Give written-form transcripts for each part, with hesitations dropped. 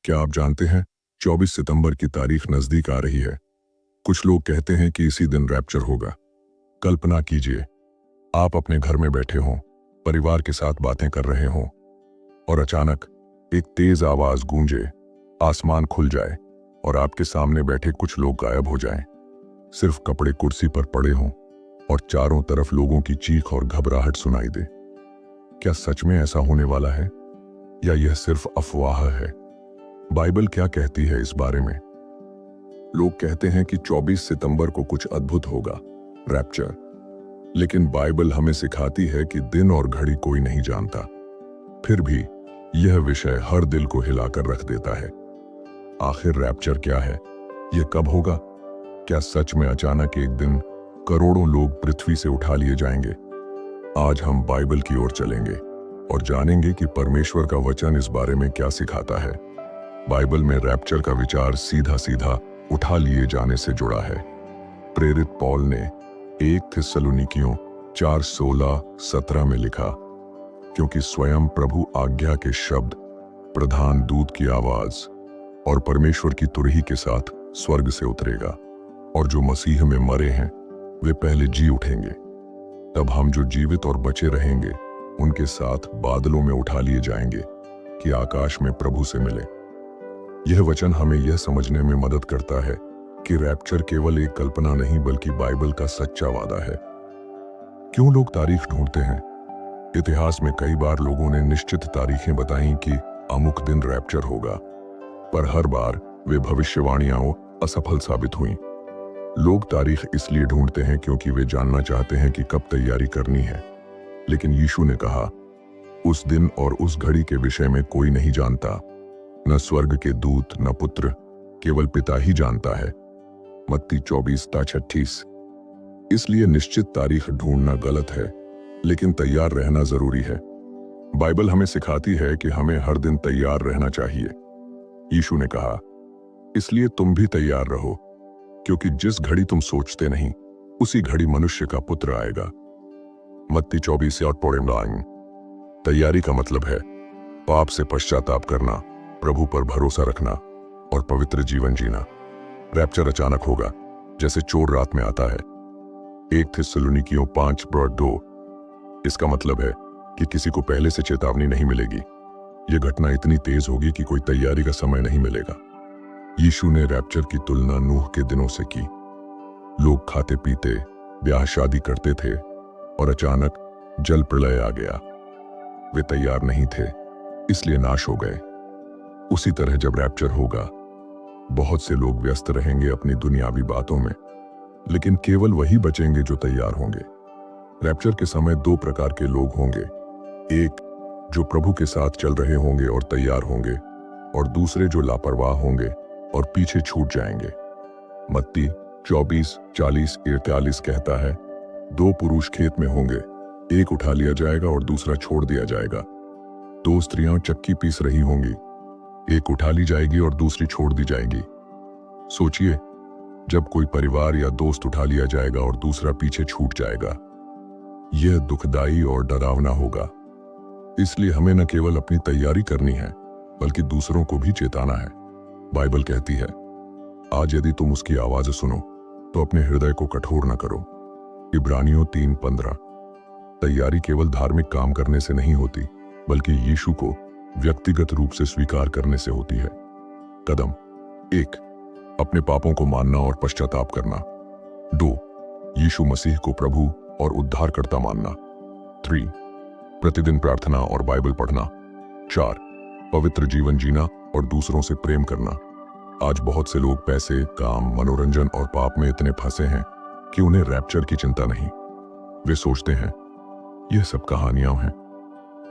क्या आप जानते हैं 24 सितंबर की तारीख नजदीक आ रही है। कुछ लोग कहते हैं कि इसी दिन रैप्चर होगा। कल्पना कीजिए, आप अपने घर में बैठे हों, परिवार के साथ बातें कर रहे हों और अचानक एक तेज आवाज गूंजे, आसमान खुल जाए और आपके सामने बैठे कुछ लोग गायब हो जाएं। सिर्फ कपड़े कुर्सी पर पड़े हों और चारों तरफ लोगों की चीख और घबराहट सुनाई दे। क्या सच में ऐसा होने वाला है या यह सिर्फ अफवाह है? बाइबल क्या कहती है इस बारे में? लोग कहते हैं कि 24 सितंबर को कुछ अद्भुत होगा, रैप्चर। लेकिन बाइबल हमें सिखाती है कि दिन और घड़ी कोई नहीं जानता। फिर भी यह विषय हर दिल को हिलाकर रख देता है। आखिर रैप्चर क्या है? यह कब होगा? क्या सच में अचानक एक दिन करोड़ों लोग पृथ्वी से उठा लिए जाएंगे? आज हम बाइबल की ओर चलेंगे और जानेंगे कि परमेश्वर का वचन इस बारे में क्या सिखाता है। बाइबल में रैप्चर का विचार सीधा सीधा उठा लिए जाने से जुड़ा है। प्रेरित पौल ने 1 थिस्सलुनीकियों 4:16-17 में लिखा, क्योंकि स्वयं प्रभु आज्ञा के शब्द, प्रधान दूत की आवाज और परमेश्वर की तुरही के साथ स्वर्ग से उतरेगा, और जो मसीह में मरे हैं वे पहले जी उठेंगे। तब हम जो जीवित और बचे रहेंगे उनके साथ बादलों में उठा लिए जाएंगे कि आकाश में प्रभु से मिले। यह वचन हमें यह समझने में मदद करता है कि रैप्चर केवल एक कल्पना नहीं बल्कि बाइबल का सच्चा वादा है। क्यों लोग तारीख ढूंढते हैं? इतिहास में कई बार लोगों ने निश्चित तारीखें बताई कि अमुक दिन रैप्चर होगा, पर हर बार वे भविष्यवाणियां असफल साबित हुईं। लोग तारीख इसलिए ढूंढते हैं क्योंकि वे जानना चाहते हैं कि कब तैयारी करनी है। लेकिन यीशु ने कहा, उस दिन और उस घड़ी के विषय में कोई नहीं जानता, न स्वर्ग के दूत न पुत्र, केवल पिता ही जानता है। मत्ती 24:36। इसलिए निश्चित तारीख ढूंढना गलत है, लेकिन तैयार रहना जरूरी है। बाइबल हमें सिखाती है कि हमें हर दिन तैयार रहना चाहिए। यीशु ने कहा, इसलिए तुम भी तैयार रहो, क्योंकि जिस घड़ी तुम सोचते नहीं उसी घड़ी मनुष्य का पुत्र आएगा। मत्ती 24:9। तैयारी का मतलब है पाप से पश्चाताप करना, प्रभु पर भरोसा रखना और पवित्र जीवन जीना। रैप्चर अचानक होगा, जैसे चोर रात में आता है। 1 थिस्सलुनीकियों 5:2। इसका मतलब है कि किसी को पहले से चेतावनी नहीं मिलेगी। यह घटना इतनी तेज होगी कि कोई तैयारी का समय नहीं मिलेगा। यीशु ने रैप्चर की तुलना नूह के दिनों से की। लोग खाते पीते, ब्याह शादी करते थे और अचानक जल प्रलय आ गया। वे तैयार नहीं थे, इसलिए नाश हो गए। उसी तरह जब रैप्चर होगा, बहुत से लोग व्यस्त रहेंगे अपनी दुनियावी बातों में, लेकिन केवल वही बचेंगे जो तैयार होंगे। रैप्चर के समय 2 प्रकार के लोग होंगे, एक जो प्रभु के साथ चल रहे होंगे और तैयार होंगे, और दूसरे जो लापरवाह होंगे और पीछे छूट जाएंगे। मत्ती 24:40-41 कहता है, 2 पुरुष खेत में होंगे, एक उठा लिया जाएगा और दूसरा छोड़ दिया जाएगा। 2 स्त्रियां चक्की पीस रही होंगी, एक उठा ली जाएगी और दूसरी छोड़ दी जाएगी। सोचिए, जब कोई परिवार या दोस्त उठा लिया जाएगा और दूसरा पीछे छूट जाएगा, यह दुखदाई और डरावना होगा। इसलिए हमें न केवल अपनी तैयारी करनी है, बल्कि दूसरों को भी चेताना है। बाइबल कहती है, आज यदि तुम उसकी आवाज सुनो तो अपने हृदय को कठोर न करो। इब्रानियों 3:15। तैयारी केवल धार्मिक काम करने से नहीं होती, बल्कि यीशु को व्यक्तिगत रूप से स्वीकार करने से होती है। कदम 1, अपने पापों को मानना और पश्चाताप करना। 2, यीशु मसीह को प्रभु और उद्धारकर्ता मानना। 3, प्रतिदिन प्रार्थना और बाइबल पढ़ना। 4, पवित्र जीवन जीना और दूसरों से प्रेम करना। आज बहुत से लोग पैसे, काम, मनोरंजन और पाप में इतने फंसे हैं कि उन्हें रैप्चर की चिंता नहीं। वे सोचते हैं यह सब कहानियां हैं,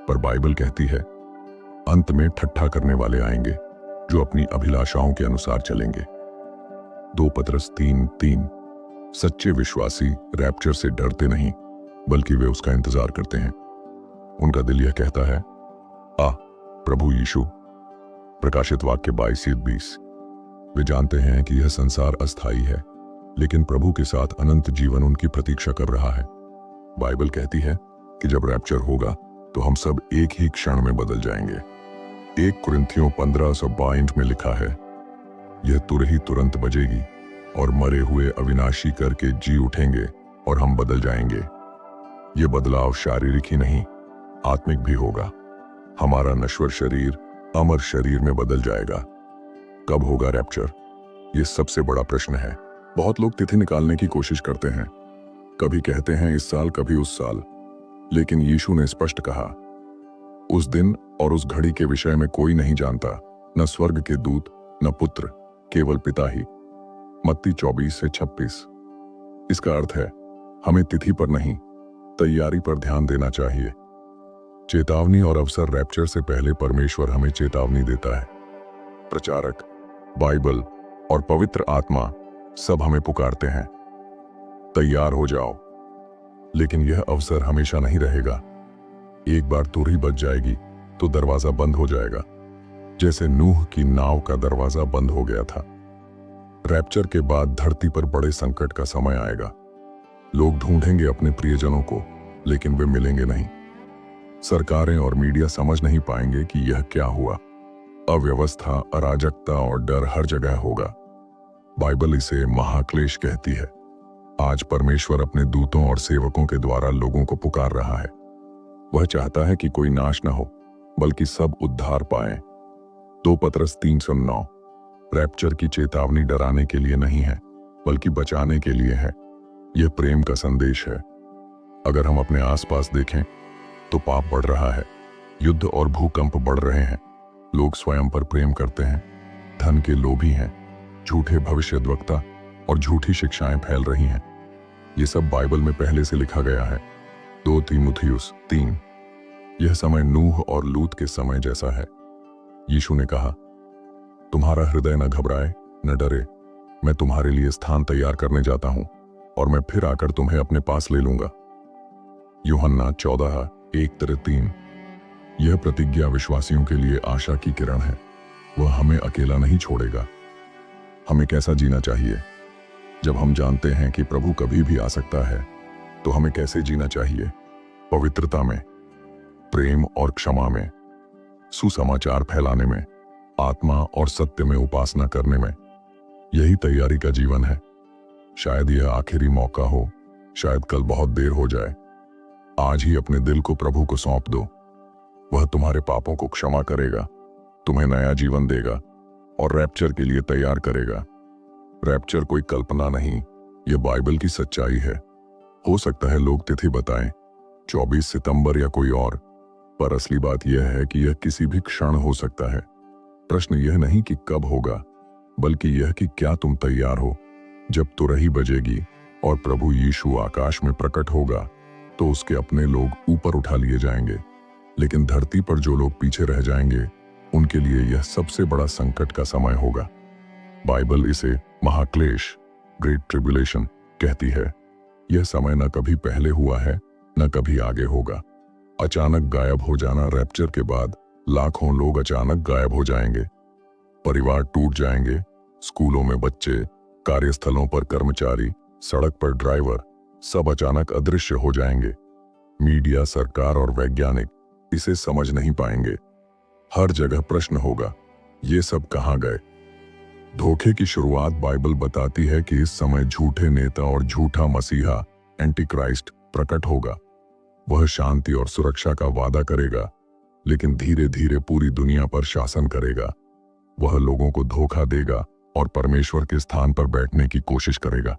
पर बाइबल कहती है अंत में ठट्ठा करने वाले आएंगे जो अपनी अभिलाषाओं के अनुसार चलेंगे। 2 पतरस 3:3। सच्चे विश्वासी रैप्चर से डरते नहीं, बल्कि वे उसका इंतजार करते हैं। उनका दिल यह कहता है, आ प्रभु यीशु। प्रकाशित वाक्य 22:20। वे जानते हैं कि यह संसार अस्थायी है, लेकिन प्रभु के साथ अनंत जीवन उनकी प्रतीक्षा कर रहा है। बाइबल कहती है कि जब रैप्चर होगा तो हम सब एक ही क्षण में बदल जाएंगे। 1 कुरिन्थियों 15:22 में लिखा है, यह तुर ही तुरंत बजेगी और मरे हुए अविनाशी करके जी उठेंगे और हम बदल जाएंगे। यह बदलाव शारीरिक ही नहीं, आत्मिक भी होगा। हमारा नश्वर शरीर अमर शरीर में बदल जाएगा। कब होगा रैप्चर? यह सबसे बड़ा प्रश्न है। बहुत लोग तिथि निकालने की कोशिश करते हैं, कभी कहते हैं इस साल, कभी उस साल, लेकिन यीशु ने स्पष्ट कहा, उस दिन और उस घड़ी के विषय में कोई नहीं जानता, न स्वर्ग के दूत, न पुत्र, केवल पिता ही। मत्ती 24:26। इसका अर्थ है, हमें तिथि पर नहीं, तैयारी पर ध्यान देना चाहिए। चेतावनी और अवसर रैप्चर से पहले परमेश्वर हमें चेतावनी देता है। प्रचारक, बाइबल और पवित्र आत्मा सब हमें पुकारते हैं, तैयार हो जाओ। लेकिन यह अवसर हमेशा नहीं रहेगा। एक बार तुरही बज जाएगी तो दरवाजा बंद हो जाएगा, जैसे नूह की नाव का दरवाजा बंद हो गया था। रैप्चर के बाद धरती पर बड़े संकट का समय आएगा। लोग ढूंढेंगे अपने प्रियजनों को, लेकिन वे मिलेंगे नहीं। सरकारें और मीडिया समझ नहीं पाएंगे कि यह क्या हुआ। अव्यवस्था, अराजकता और डर हर जगह होगा। बाइबल इसे महाक्लेश कहती है। आज परमेश्वर अपने दूतों और सेवकों के द्वारा लोगों को पुकार रहा है। वह चाहता है कि कोई नाश न हो, बल्कि सब उद्धार पाएं। 2 पतरस 3:9। रैप्चर की चेतावनी डराने के लिए नहीं है, बल्कि बचाने के लिए है। यह प्रेम का संदेश है। अगर हम अपने आसपास देखें तो पाप बढ़ रहा है, युद्ध और भूकंप बढ़ रहे हैं। लोग स्वयं पर प्रेम करते हैं, धन के लोभी हैं, झूठे भविष्यद्वक्ता और झूठी शिक्षाएं फैल रही हैं। ये सब बाइबल में पहले से लिखा गया है। 2 तीमुथियुस 3। यह समय नूह और लूत के समय जैसा है। यीशु ने कहा, तुम्हारा हृदय न घबराए, न डरे। मैं तुम्हारे लिए स्थान तैयार करने जाता हूं और मैं फिर आकर तुम्हें अपने पास ले लूंगा। यूहन्ना 14:1-3। यह प्रतिज्ञा विश्वासियों के लिए आशा की किरण है। वह हमें अकेला नहीं छोड़ेगा। हमें कैसा जीना चाहिए? जब हम जानते हैं कि प्रभु कभी भी आ सकता है, तो हमें कैसे जीना चाहिए? पवित्रता में, प्रेम और क्षमा में, सुसमाचार फैलाने में, आत्मा और सत्य में उपासना करने में। यही तैयारी का जीवन है। शायद यह आखिरी मौका हो, शायद कल बहुत देर हो जाए। आज ही अपने दिल को प्रभु को सौंप दो। वह तुम्हारे पापों को क्षमा करेगा, तुम्हें नया जीवन देगा और रैप्चर के लिए तैयार करेगा। रैप्चर कोई कल्पना नहीं, यह बाइबल की सच्चाई है। हो सकता है लोग तिथि बताएं, 24 सितंबर या कोई और, पर असली बात यह है कि यह किसी भी क्षण हो सकता है। प्रश्न यह नहीं कि कब होगा, बल्कि यह कि क्या तुम तैयार हो। जब तुरही बजेगी और प्रभु यीशु आकाश में प्रकट होगा, तो उसके अपने लोग ऊपर उठा लिए जाएंगे, लेकिन धरती पर जो लोग पीछे रह जाएंगे, उनके लिए यह सबसे बड़ा संकट का समय होगा। बाइबल इसे महाक्लेश, ग्रेट ट्रिब्यूलेशन कहती है। यह समय न कभी पहले हुआ है, न कभी आगे होगा। अचानक गायब हो जाना। रैप्चर के बाद लाखों लोग अचानक गायब हो जाएंगे। परिवार टूट जाएंगे, स्कूलों में बच्चे, कार्यस्थलों पर कर्मचारी, सड़क पर ड्राइवर, सब अचानक अदृश्य हो जाएंगे। मीडिया, सरकार और वैज्ञानिक इसे समझ नहीं पाएंगे। हर जगह प्रश्न होगा, ये सब कहां गए? धोखे की शुरुआत बाइबल बताती है कि इस समय झूठे नेता और झूठा मसीहा, एंटी क्राइस्ट, प्रकट होगा। वह शांति और सुरक्षा का वादा करेगा, लेकिन धीरे धीरे पूरी दुनिया पर शासन करेगा। वह लोगों को धोखा देगा और परमेश्वर के स्थान पर बैठने की कोशिश करेगा।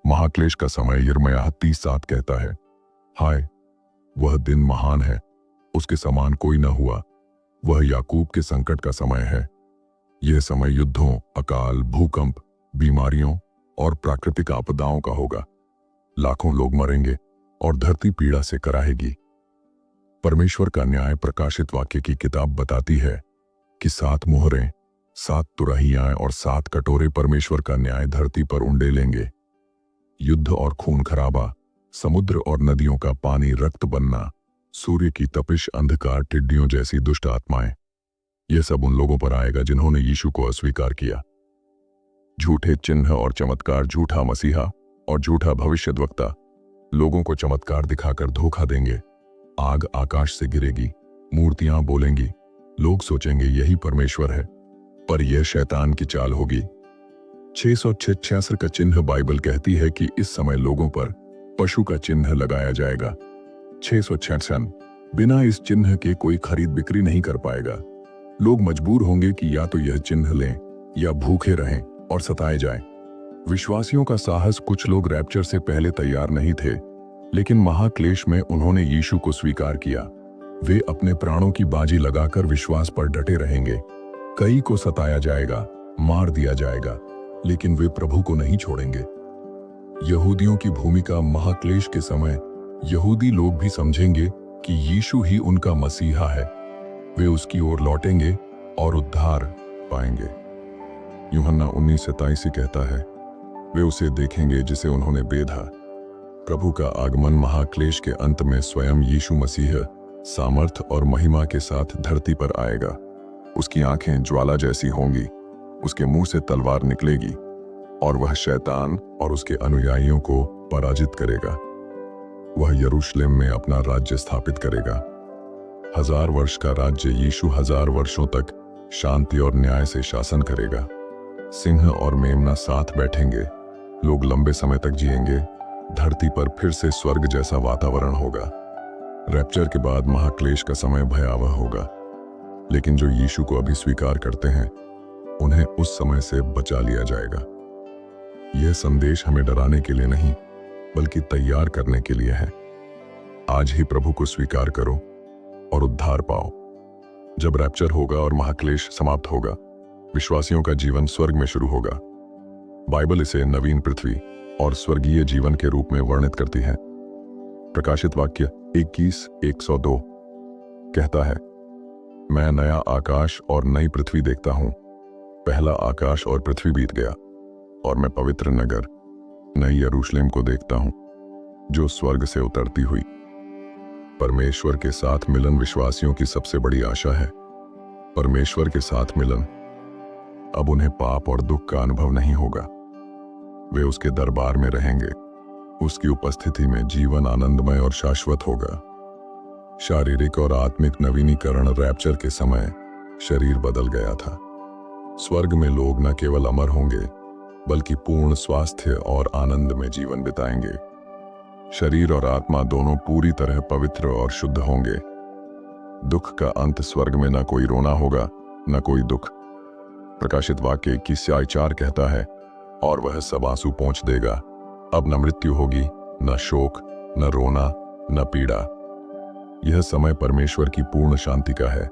महाक्लेश का समय यिर्मयाह 30:7 कहता है, हाय, वह दिन महान है, उसके समान कोई न हुआ। वह याकूब के संकट का समय है। यह समय युद्धों, अकाल, भूकंप, बीमारियों और प्राकृतिक आपदाओं का होगा। लाखों लोग मरेंगे और धरती पीड़ा से कराहेगी। परमेश्वर का न्याय प्रकाशित वाक्य की किताब बताती है कि 7 मोहरें, 7 तुरहियां और 7 कटोरे परमेश्वर का न्याय धरती पर उंडेलेंगे। युद्ध और खून खराबा, समुद्र और नदियों का पानी रक्त बनना, सूर्य की तपिश, अंधकार, टिड्डियों जैसी दुष्ट आत्माएं, यह सब उन लोगों पर आएगा जिन्होंने यीशु को अस्वीकार किया। झूठे चिन्ह और चमत्कार, झूठा मसीहा और झूठा भविष्यद्वक्ता लोगों को चमत्कार दिखाकर धोखा देंगे। आग आकाश से गिरेगी, मूर्तियां बोलेंगी, लोग सोचेंगे यही परमेश्वर है, पर यह शैतान की चाल होगी। 666 का चिन्ह बाइबल कहती है कि इस समय लोगों पर पशु का चिन्ह लगाया जाएगा। 666 बिना इस चिन्ह के कोई खरीद बिक्री नहीं कर पाएगा। लोग मजबूर होंगे कि या तो यह चिन्ह लें या भूखे रहें और सताए जाएं। विश्वासियों का साहस कुछ लोग रैप्चर से पहले तैयार नहीं थे, लेकिन महाक्लेश में उन्होंने यीशु को स्वीकार किया। वे अपने प्राणों की बाजी लगाकर विश्वास पर डटे रहेंगे। कई को सताया जाएगा, मार दिया जाएगा, लेकिन वे प्रभु को नहीं छोड़ेंगे। यहूदियों की भूमिका महाक्लेश के समय यहूदी लोग भी समझेंगे कि यीशु ही उनका मसीहा है। वे उसकी ओर लौटेंगे और उद्धार पाएंगे। यूहन्ना 19:27 कहता है, वे उसे देखेंगे जिसे उन्होंने बेधा। प्रभु का आगमन महाक्लेश के अंत में स्वयं यीशु मसीह सामर्थ और महिमा के साथ धरती पर आएगा। उसकी आंखें ज्वाला जैसी होंगी, उसके मुंह से तलवार निकलेगी और वह शैतान और उसके अनुयायियों को पराजित करेगा। वह यरूशलेम में अपना राज्य स्थापित करेगा। 1000 वर्ष का राज्य यीशु 1000 वर्षों तक शांति और न्याय से शासन करेगा। सिंह और मेमना साथ बैठेंगे। लोग लंबे समय तक जिएंगे। धरती पर फिर से स्वर्ग जैसा वातावरण होगा। रैप्चर के बाद महाक्लेश का समय भयावह होगा, लेकिन जो यीशु को अभी स्वीकार करते हैं उन्हें उस समय से बचा लिया जाएगा। यह संदेश हमें डराने के लिए नहीं, बल्कि तैयार करने के लिए है। आज ही प्रभु को स्वीकार करो और उद्धार पाओ। जब रैप्चर होगा और महाक्लेश समाप्त होगा, विश्वासियों का जीवन स्वर्ग में शुरू होगा। बाइबल इसे नवीन पृथ्वी और स्वर्गीय जीवन के रूप में वर्णित करती है। प्रकाशित वाक्य 21:102 कहता है, मैं नया आकाश और नई पृथ्वी देखता हूं। पहला आकाश और पृथ्वी बीत गया और मैं पवित्र नगर नई यरूशलेम को देखता हूं, जो स्वर्ग से उतरती हुई। परमेश्वर के साथ मिलन विश्वासियों की सबसे बड़ी आशा है। परमेश्वर के साथ मिलन, अब उन्हें पाप और दुख का अनुभव नहीं होगा। वे उसके दरबार में रहेंगे। उसकी उपस्थिति में जीवन आनंदमय और शाश्वत होगा। शारीरिक और आत्मिक नवीनीकरण रैप्चर के समय शरीर बदल गया था। स्वर्ग में लोग न केवल अमर होंगे, बल्कि पूर्ण स्वास्थ्य और आनंद में जीवन बिताएंगे। शरीर और आत्मा दोनों पूरी तरह पवित्र और शुद्ध होंगे। दुख का अंत, स्वर्ग में न कोई रोना होगा न कोई दुख। प्रकाशित वाक्य 21:4 कहता है, और वह सब आंसू पोंछ देगा। अब न मृत्यु होगी, न शोक, न रोना, न पीड़ा। यह समय परमेश्वर की पूर्ण शांति का है।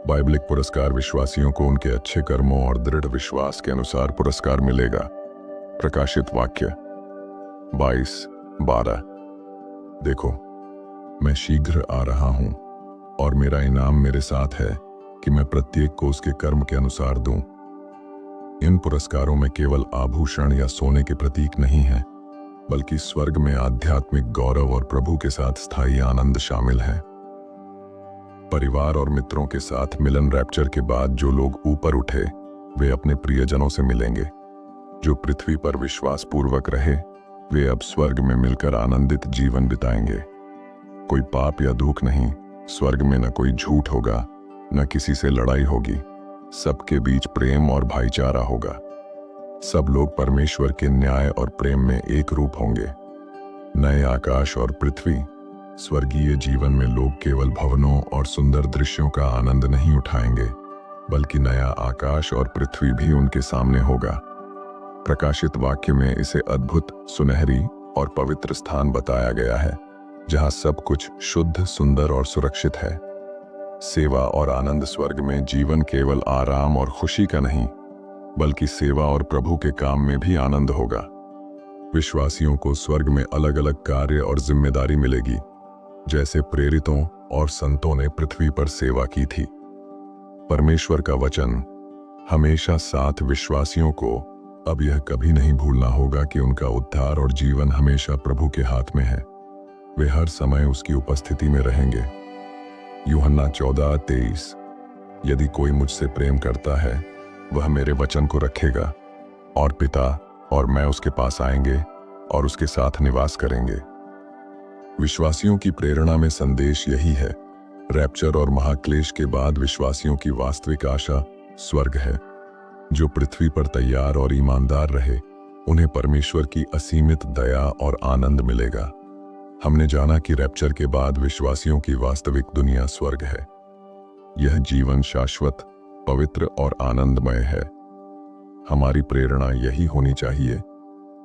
बाइबलिक पुरस्कार विश्वासियों को उनके अच्छे कर्मों और दृढ़ विश्वास के अनुसार पुरस्कार मिलेगा। प्रकाशित वाक्य 22:12 देखो, मैं शीघ्र आ रहा हूं और मेरा इनाम मेरे साथ है कि मैं प्रत्येक को उसके कर्म के अनुसार दूं। इन पुरस्कारों में केवल आभूषण या सोने के प्रतीक नहीं है, बल्कि स्वर्ग में आध्यात्मिक गौरव और प्रभु के साथ स्थायी आनंद शामिल है। परिवार और मित्रों के साथ मिलन रैप्चर के बाद जो लोग ऊपर उठे, वे अपने प्रियजनों से मिलेंगे। जो पृथ्वी पर विश्वास पूर्वक रहे, वे अब स्वर्ग में मिलकर आनंदित जीवन बिताएंगे। कोई पाप या दुख नहीं। स्वर्ग में न कोई झूठ होगा, न किसी से लड़ाई होगी। सबके बीच प्रेम और भाईचारा होगा। सब लोग परमेश्वर के न्याय और प्रेम में एक रूप होंगे। नए आकाश और पृथ्वी, स्वर्गीय जीवन में लोग केवल भवनों और सुंदर दृश्यों का आनंद नहीं उठाएंगे, बल्कि नया आकाश और पृथ्वी भी उनके सामने होगा। प्रकाशित वाक्य में इसे अद्भुत, सुनहरी और पवित्र स्थान बताया गया है, जहां सब कुछ शुद्ध, सुंदर और सुरक्षित है। सेवा और आनंद स्वर्ग में जीवन केवल आराम और खुशी का नहीं, बल्कि सेवा और प्रभु के काम में भी आनंद होगा। विश्वासियों को स्वर्ग में अलग अलग कार्य और जिम्मेदारी मिलेगी, जैसे प्रेरितों और संतों ने पृथ्वी पर सेवा की थी। परमेश्वर का वचन हमेशा साथ विश्वासियों को अब यह कभी नहीं भूलना होगा कि उनका उद्धार और जीवन हमेशा प्रभु के हाथ में है। वे हर समय उसकी उपस्थिति में रहेंगे। यूहन्ना 14:23 यदि कोई मुझसे प्रेम करता है, वह मेरे वचन को रखेगा, और पिता और मैं उसके पास आएंगे और उसके साथ निवास करेंगे। विश्वासियों की प्रेरणा में संदेश यही है, रैप्चर और महाक्लेश के बाद विश्वासियों की वास्तविक आशा स्वर्ग है। जो पृथ्वी पर तैयार और ईमानदार रहे, उन्हें परमेश्वर की असीमित दया और आनंद मिलेगा। हमने जाना कि रैप्चर के बाद विश्वासियों की वास्तविक दुनिया स्वर्ग है। यह जीवन शाश्वत, पवित्र और आनंदमय है। हमारी प्रेरणा यही होनी चाहिए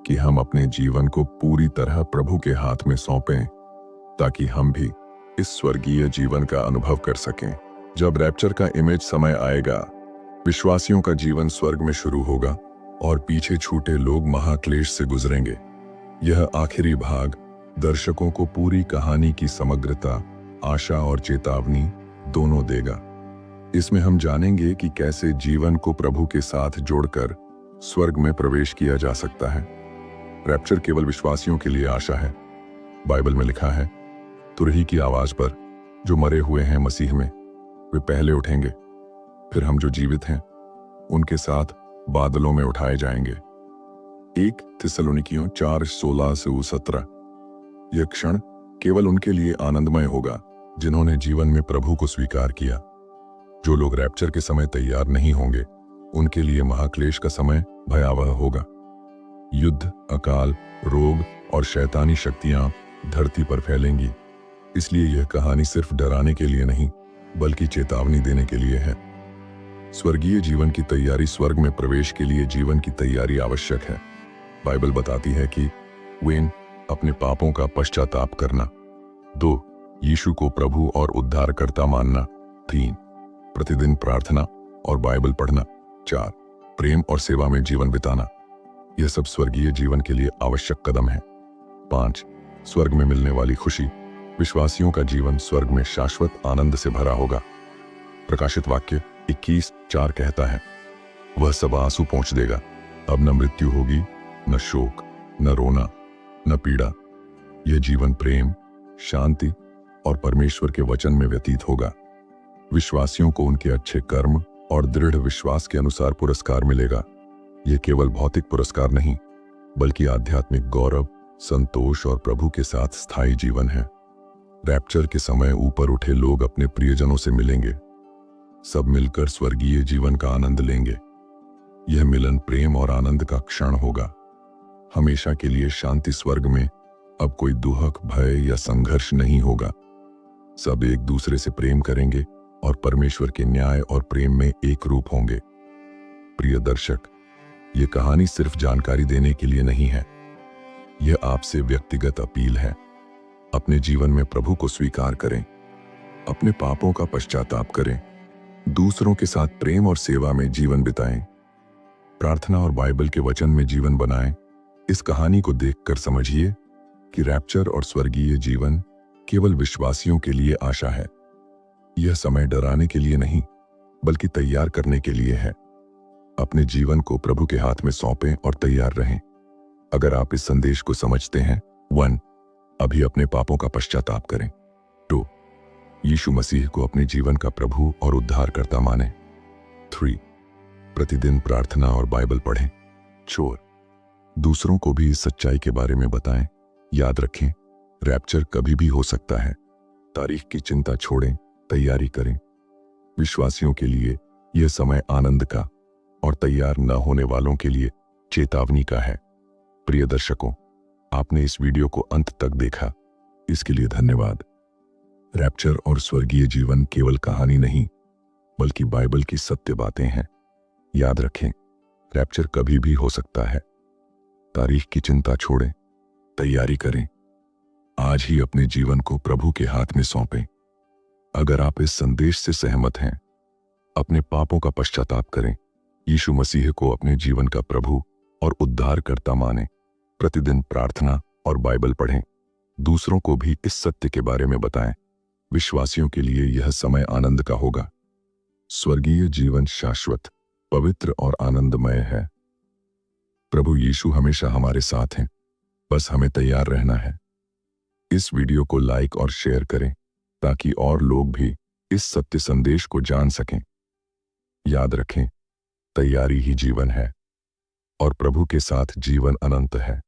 कि हम अपने जीवन को पूरी तरह प्रभु के हाथ में सौंपें, ताकि हम भी इस स्वर्गीय जीवन का अनुभव कर सकें। जब रैप्चर का इमेज समय आएगा, विश्वासियों का जीवन स्वर्ग में शुरू होगा और पीछे छूटे लोग महाक्लेश से गुजरेंगे। यह आखिरी भाग दर्शकों को पूरी कहानी की समग्रता, आशा और चेतावनी दोनों देगा। इसमें हम जानेंगे कि कैसे जीवन को प्रभु के साथ जोड़कर स्वर्ग में प्रवेश किया जा सकता है। रैप्चर केवल विश्वासियों के लिए आशा है। बाइबल में लिखा है, तुरही की आवाज पर जो मरे हुए हैं मसीह में, वे पहले उठेंगे, फिर हम जो जीवित हैं उनके साथ बादलों में उठाए जाएंगे। 1 थिस्सलुनीकियों 4:16-17। यह क्षण केवल उनके लिए आनंदमय होगा जिन्होंने जीवन में प्रभु को स्वीकार किया। जो लोग रैप्चर के समय तैयार नहीं होंगे, उनके लिए महाक्लेश का समय भयावह होगा। युद्ध, अकाल, रोग और शैतानी शक्तियां धरती पर फैलेंगी। इसलिए यह कहानी सिर्फ डराने के लिए नहीं, बल्कि चेतावनी देने के लिए है। स्वर्गीय जीवन की तैयारी, स्वर्ग में प्रवेश के लिए जीवन की तैयारी आवश्यक है। बाइबल बताती है कि 1 अपने पापों का पश्चाताप करना, 2 यीशु को प्रभु और उद्धारकर्ता मानना, 3 प्रतिदिन प्रार्थना और बाइबल पढ़ना, 4 प्रेम और सेवा में जीवन बिताना। यह सब स्वर्गीय जीवन के लिए आवश्यक कदम है। 5 स्वर्ग में मिलने वाली खुशी। विश्वासियों का जीवन स्वर्ग में शाश्वत आनंद से भरा होगा। प्रकाशित वाक्य 21:4 कहता है, वह सब आंसू पोंछ देगा। अब न मृत्यु होगी, न शोक, न रोना, न पीड़ा। यह जीवन प्रेम, शांति और परमेश्वर के वचन में व्यतीत होगा। विश्वासियों को उनके अच्छे कर्म और दृढ़ विश्वास के अनुसार पुरस्कार मिलेगा। यह केवल भौतिक पुरस्कार नहीं, बल्कि आध्यात्मिक गौरव, संतोष और प्रभु के साथ स्थायी जीवन है। रैप्चर के समय ऊपर उठे लोग अपने प्रियजनों से मिलेंगे। सब मिलकर स्वर्गीय जीवन का आनंद लेंगे। यह मिलन प्रेम और आनंद का क्षण होगा। हमेशा के लिए शांति। स्वर्ग में अब कोई दुहक, भय या संघर्ष नहीं होगा। सब एक दूसरे से प्रेम करेंगे और परमेश्वर के न्याय और प्रेम में एक रूप होंगे। प्रिय दर्शक, यह कहानी सिर्फ जानकारी देने के लिए नहीं है। यह आपसे व्यक्तिगत अपील है। अपने जीवन में प्रभु को स्वीकार करें, अपने पापों का पश्चाताप करें, दूसरों के साथ प्रेम और सेवा में जीवन बिताएं, प्रार्थना और बाइबल के वचन में जीवन बनाएं। इस कहानी को देखकर समझिए कि रैप्चर और स्वर्गीय जीवन केवल विश्वासियों के लिए आशा है। यह समय डराने के लिए नहीं, बल्कि तैयार करने के लिए है। अपने जीवन को प्रभु के हाथ में सौंपें और तैयार रहें। अगर आप इस संदेश को समझते हैं, 1 अभी अपने पापों का पश्चाताप करें। 2 यीशु मसीह को अपने जीवन का प्रभु और उद्धारकर्ता मानें। 3 प्रतिदिन प्रार्थना और बाइबल पढ़ें। 4 दूसरों को भी इस सच्चाई के बारे में बताएं। याद रखें, रैप्चर कभी भी हो सकता है। तारीख की चिंता छोड़ें, तैयारी करें। विश्वासियों के लिए यह समय आनंद का और तैयार न होने वालों के लिए चेतावनी का है। प्रिय दर्शकों, आपने इस वीडियो को अंत तक देखा, इसके लिए धन्यवाद। रैप्चर और स्वर्गीय जीवन केवल कहानी नहीं, बल्कि बाइबल की सत्य बातें हैं। याद रखें, रैप्चर कभी भी हो सकता है। तारीख की चिंता छोड़ें, तैयारी करें। आज ही अपने जीवन को प्रभु के हाथ में सौंपें। अगर आप इस संदेश से सहमत हैं, अपने पापों का पश्चाताप करें, यीशु मसीह को अपने जीवन का प्रभु और उद्धारकर्ता मानें, प्रतिदिन प्रार्थना और बाइबल पढ़ें, दूसरों को भी इस सत्य के बारे में बताएं। विश्वासियों के लिए यह समय आनंद का होगा। स्वर्गीय जीवन शाश्वत, पवित्र और आनंदमय है। प्रभु यीशु हमेशा हमारे साथ हैं, बस हमें तैयार रहना है। इस वीडियो को लाइक और शेयर करें ताकि और लोग भी इस सत्य संदेश को जान सकें। याद रखें, तैयारी ही जीवन है और प्रभु के साथ जीवन अनंत है।